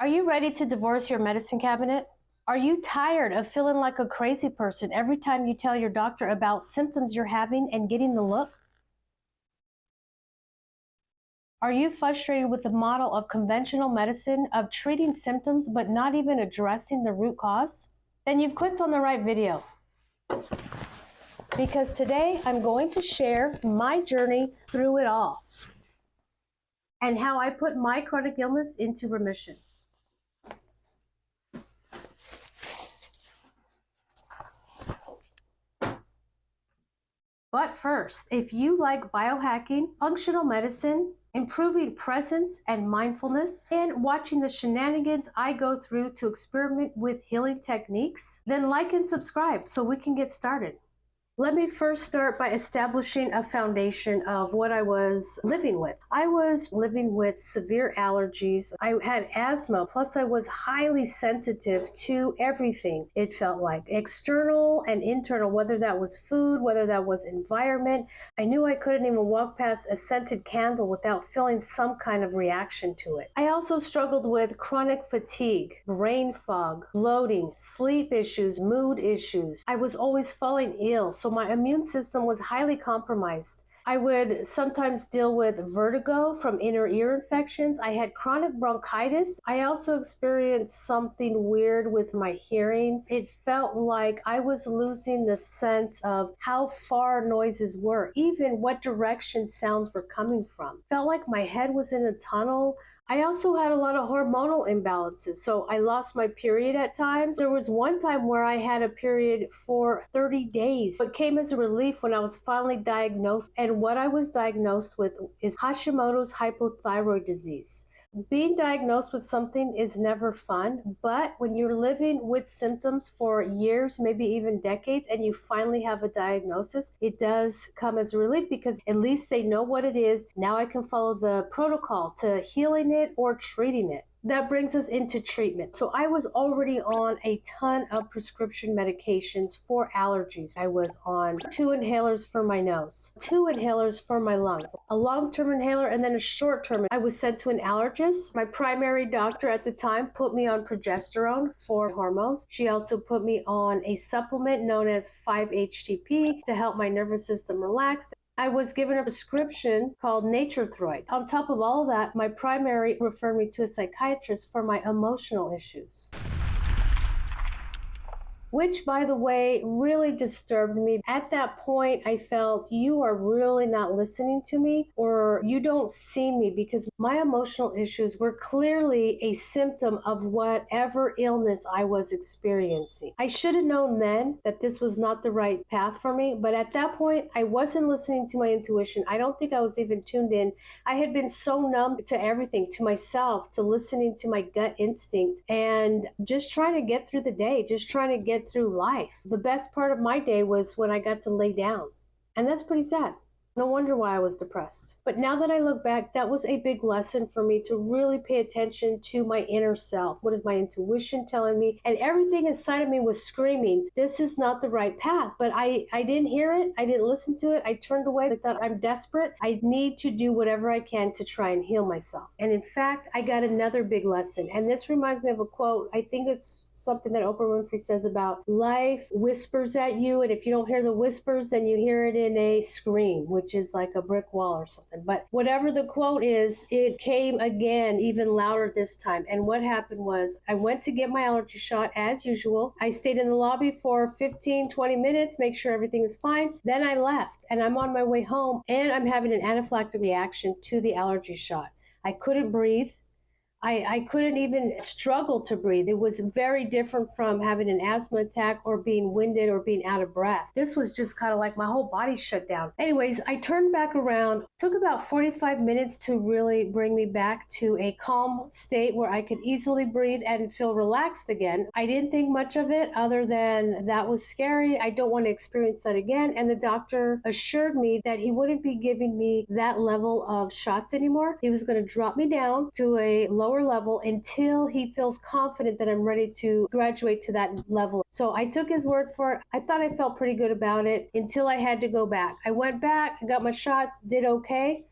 Are you ready to divorce your medicine cabinet? Are you tired of feeling like a crazy person every time you tell your doctor about symptoms you're having and getting the look? Are you frustrated with the model of conventional medicine of treating symptoms but not even addressing the root cause? Then you've clicked on the right video. Because today I'm going to share my journey through it all and how I put my chronic illness into remission. But first, if you like biohacking, functional medicine, improving presence and mindfulness, and watching the shenanigans I go through to experiment with healing techniques, then like and subscribe so we can get started. Let me first start by establishing a foundation of what I was living with. I was living with severe allergies. I had asthma, plus I was highly sensitive to everything, it felt like. External and internal, whether that was food, whether that was environment. I knew I couldn't even walk past a scented candle without feeling some kind of reaction to it. I also struggled with chronic fatigue, brain fog, bloating, sleep issues, mood issues. I was always falling ill, so my immune system was highly compromised. I would sometimes deal with vertigo from inner ear infections. I had chronic bronchitis. I also experienced something weird with my hearing. It felt like I was losing the sense of how far noises were, even what direction sounds were coming from. Felt like my head was in a tunnel. I also had a lot of hormonal imbalances, so I lost my period at times. There was one time where I had a period for 30 days. It came as a relief when I was finally diagnosed, and what I was diagnosed with is HASHIMOTO'S hypothyroid disease. Being diagnosed with something is never fun, but when you're living with symptoms for years, maybe even decades, and you finally have a diagnosis, it does come as a relief because at least they know what it is. Now I can follow the protocol to healing it or treating it. That brings us into treatment. So I was already on a ton of prescription medications for allergies. I was on 2 inhalers for my nose, 2 inhalers for my lungs, a long-term inhaler, and then a short-term. I was sent to an allergist. My primary doctor at the time put me on progesterone for hormones. She also put me on a supplement known as 5-HTP to help my nervous system relax. I was given a prescription called Nature-Throid. On top of all of that, my primary referred me to a psychiatrist for my emotional issues, which, by the way, really disturbed me. At that point, I felt you are really not listening to me, or you don't see me, because my emotional issues were clearly a symptom of whatever illness I was experiencing. I should have known then that this was not the right path for me, but at that point, I wasn't listening to my intuition. I don't think I was even tuned in. I had been so numb to everything, to myself, to listening to my gut instinct, and just trying to get through the day, just trying to get through life. The best part of my day was when I got to lay down, and that's pretty sad. No wonder why I was depressed. But now that I look back, that was a big lesson for me to really pay attention to my inner self. What is my intuition telling me? And everything inside of me was screaming, this is not the right path. But I didn't hear it. I didn't listen to it. I turned away. I thought, I'm desperate. I need to do whatever I can to try and heal myself. And in fact, I got another big lesson. And this reminds me of a quote. I think it's something that Oprah Winfrey says about life whispers at you. And if you don't hear the whispers, then you hear it in a scream, which is like a brick wall or something. But whatever the quote is, it came again, even louder this time. And what happened was I went to get my allergy shot as usual. I stayed in the lobby for 15, 20 minutes, make sure everything is fine. Then I left, and I'm on my way home, and I'm having an anaphylactic reaction to the allergy shot. I couldn't breathe. I couldn't even struggle to breathe. It was very different from having an asthma attack or being winded or being out of breath. This was just kind of like my whole body shut down. Anyways, I turned back around. It took about 45 minutes to really bring me back to a calm state where I could easily breathe and feel relaxed again. I didn't think much of it other than that was scary. I don't want to experience that again. And the doctor assured me that he wouldn't be giving me that level of shots anymore. He was going to drop me down to a lower level until he feels confident that I'm ready to graduate to that level. So I took his word for it. I thought I felt pretty good about it until I had to go back. I went back, got my shots, did okay.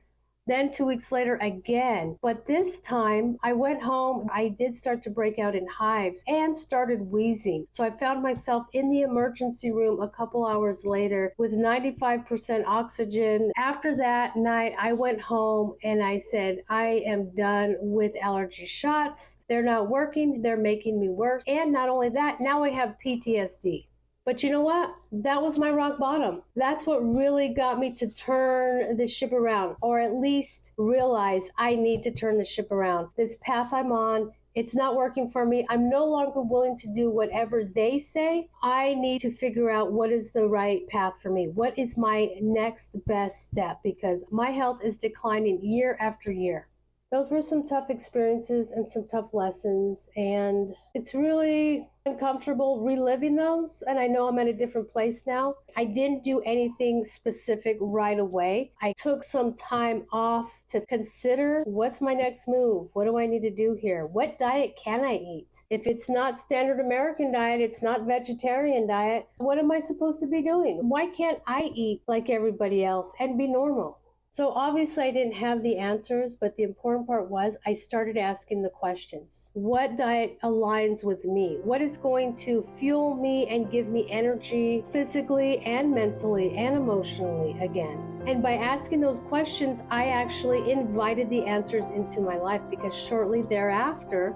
Then 2 weeks later again. But this time I went home. I did start to break out in hives and started wheezing. So I found myself in the emergency room a couple hours later with 95% oxygen. After that night, I went home and I said, I am done with allergy shots. They're not working. They're making me worse. And not only that, now I have PTSD. But you know what? That was my rock bottom. That's what really got me to turn the ship around, or at least realize I need to turn the ship around. This path I'm on, it's not working for me. I'm no longer willing to do whatever they say. I need to figure out what is the right path for me. What is my next best step? Because my health is declining year after year. Those were some tough experiences and some tough lessons, and it's really uncomfortable reliving those, and I know I'm at a different place now. I didn't do anything specific right away. I took some time off to consider, what's my next move? What do I need to do here? What diet can I eat? If it's not standard American diet, it's not vegetarian diet, what am I supposed to be doing? Why can't I eat like everybody else and be normal? So obviously I didn't have the answers, but the important part was I started asking the questions. What diet aligns with me? What is going to fuel me and give me energy physically and mentally and emotionally again? And by asking those questions, I actually invited the answers into my life, because shortly thereafter,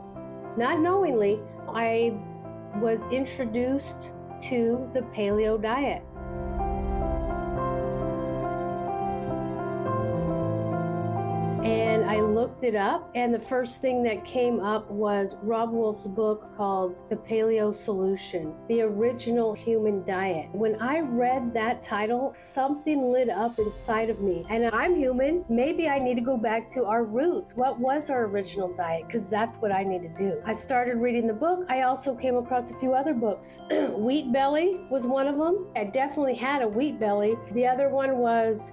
not knowingly, I was introduced to the Paleo diet. And I looked it up, and the first thing that came up was Rob Wolf's book called The Paleo Solution, The Original Human Diet. When I read that title, something lit up inside of me. And I'm human. Maybe I need to go back to our roots. What was our original diet? Because that's what I need to do. I started reading the book. I also came across a few other books. Wheat Belly was one of them. I definitely had a wheat belly. The other one was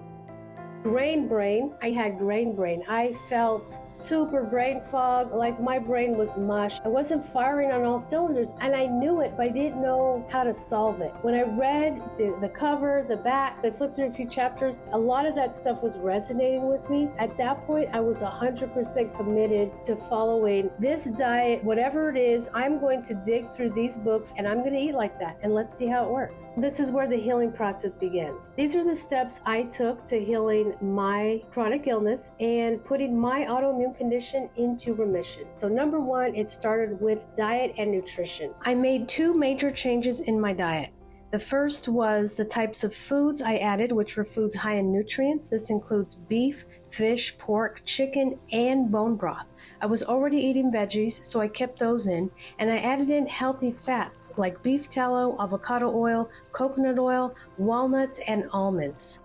Grain brain. I had grain brain. I felt super brain fog, like my brain was mush. I wasn't firing on all cylinders, and I knew it, but I didn't know how to solve it. When I read the cover, the back, I flipped through a few chapters, a lot of that stuff was resonating with me. At that point, I was 100% committed to following this diet. Whatever it is, I'm going to dig through these books, and I'm going to eat like that, and let's see how it works. This is where the healing process begins. These are the steps I took to healing my chronic illness and putting my autoimmune condition into remission. So number one, it started with diet and nutrition. I made 2 major changes in my diet. The first was the types of foods I added, which were foods high in nutrients. This includes beef, fish, pork, chicken, and bone broth. I was already eating veggies, so I kept those in, and I added in healthy fats like beef tallow, avocado oil, coconut oil, walnuts, and almonds.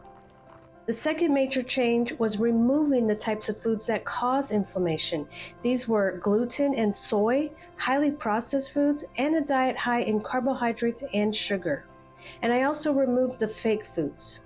The second major change was removing the types of foods that cause inflammation. These were gluten and soy, highly processed foods, and a diet high in carbohydrates and sugar. And I also removed the fake foods.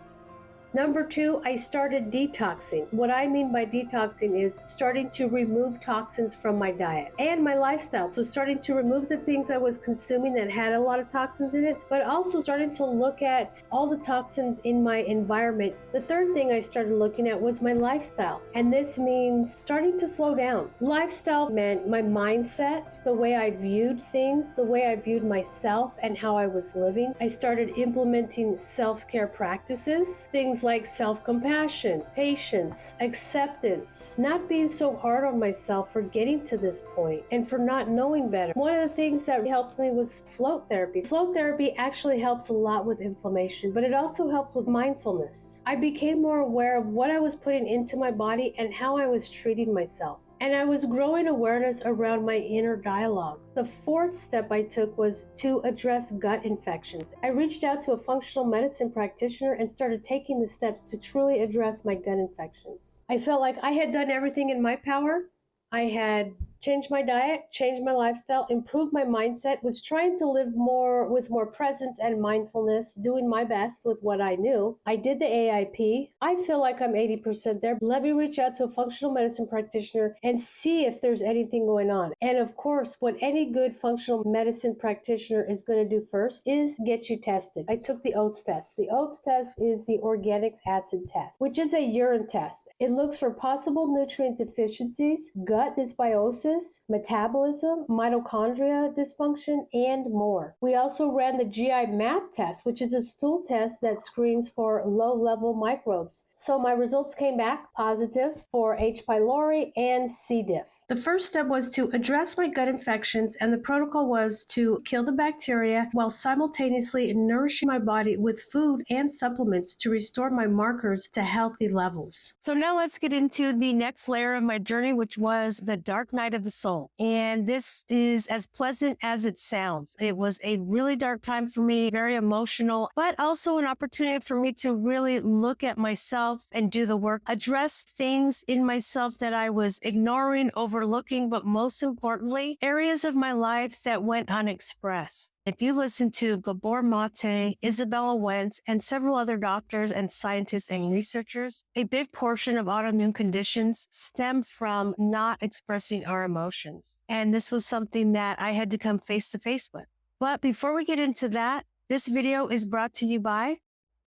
Number 2, I started detoxing. What I mean by detoxing is starting to remove toxins from my diet and my lifestyle. So starting to remove the things I was consuming that had a lot of toxins in it, but also starting to look at all the toxins in my environment. The third thing I started looking at was my lifestyle. And this means starting to slow down. Lifestyle meant my mindset, the way I viewed things, the way I viewed myself and how I was living. I started implementing self-care practices, things like self-compassion, patience, acceptance, not being so hard on myself for getting to this point and for not knowing better. One of the things that helped me was float therapy. Float therapy actually helps a lot with inflammation, but it also helps with mindfulness. I became more aware of what I was putting into my body and how I was treating myself. And I was growing awareness around my inner dialogue. The fourth step I took was to address gut infections. I reached out to a functional medicine practitioner and started taking the steps to truly address my gut infections. I felt like I had done everything in my power. I had Change my diet, change my lifestyle, improve my mindset, was trying to live more with more presence and mindfulness, doing my best with what I knew. I did the AIP. I feel like I'm 80% there. Let me reach out to a functional medicine practitioner and see if there's anything going on. And of course, what any good functional medicine practitioner is going to do first is get you tested. I took the OATS test. The OATS test is the organic acid test, which is a urine test. It looks for possible nutrient deficiencies, gut dysbiosis, metabolism, mitochondria dysfunction, and more. We also ran the GI MAP test, which is a stool test that screens for low-level microbes. So my results came back positive for H. pylori and C. diff. The first step was to address my gut infections, and the protocol was to kill the bacteria while simultaneously nourishing my body with food and supplements to restore my markers to healthy levels. So now let's get into the next layer of my journey, which was the dark night of the soul. And this is as pleasant as it sounds. It was a really dark time for me, very emotional, but also an opportunity for me to really look at myself and do the work, address things in myself that I was ignoring, overlooking, but most importantly, areas of my life that went unexpressed. If you listen to Gabor Mate, Isabella Wentz, and several other doctors and scientists and researchers, a big portion of autoimmune conditions stems from not expressing our emotions. And this was something that I had to come face to face with. But before we get into that, this video is brought to you by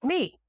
me.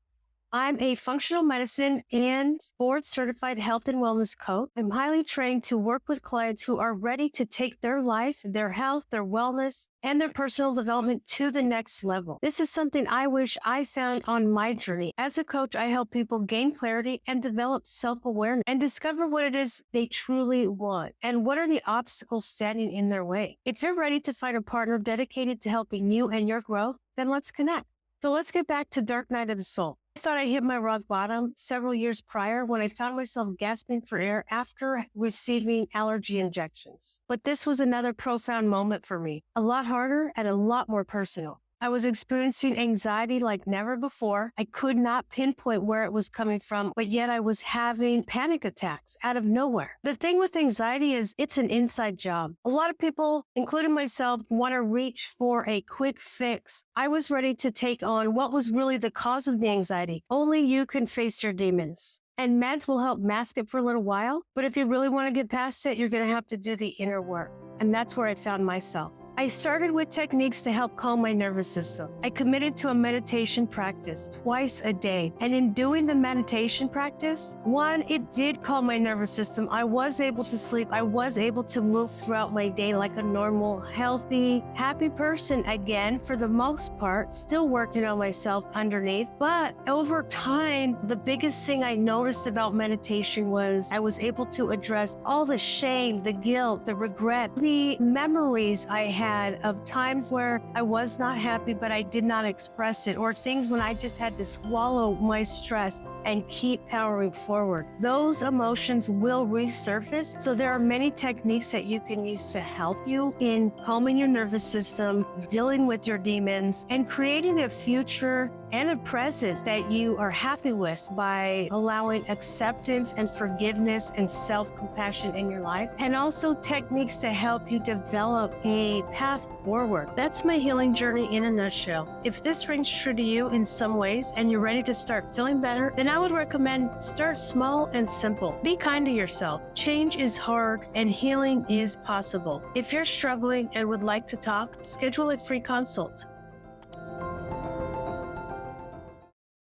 I'm a functional medicine and board-certified health and wellness coach. I'm highly trained to work with clients who are ready to take their life, their health, their wellness, and their personal development to the next level. This is something I wish I found on my journey. As a coach, I help people gain clarity and develop self-awareness and discover what it is they truly want and what are the obstacles standing in their way. If you're ready to find a partner dedicated to helping you and your growth, then let's connect. So let's get back to Dark Night of the Soul. I thought I hit my rock bottom several years prior when I found myself gasping for air after receiving allergy injections. But this was another profound moment for me, a lot harder and a lot more personal. I was experiencing anxiety like never before. I could not pinpoint where it was coming from, but yet I was having panic attacks out of nowhere. The thing with anxiety is it's an inside job. A lot of people, including myself, want to reach for a quick fix. I was ready to take on what was really the cause of the anxiety. Only you can face your demons. And meds will help mask it for a little while, but if you really want to get past it, you're going to have to do the inner work. And that's where I found myself. I started with techniques to help calm my nervous system. I committed to a meditation practice twice a day. And in doing the meditation practice, one, it did calm my nervous system. I was able to sleep. I was able to move throughout my day like a normal, healthy, happy person again, for the most part, still working on myself underneath. But over time, the biggest thing I noticed about meditation was I was able to address all the shame, the guilt, the regret, the memories I had of times where I was not happy, but I did not express it, or things when I just had to swallow my stress and keep powering forward. Those emotions will resurface. So there are many techniques that you can use to help you in calming your nervous system, dealing with your demons, and creating a future and a present that you are happy with by allowing acceptance and forgiveness and self-compassion in your life, and also techniques to help you develop a path forward. That's my healing journey in a nutshell. If this rings true to you in some ways and you're ready to start feeling better, then I would recommend start small and simple. Be kind to yourself. Change is hard and healing is possible. If you're struggling and would like to talk, schedule a free consult.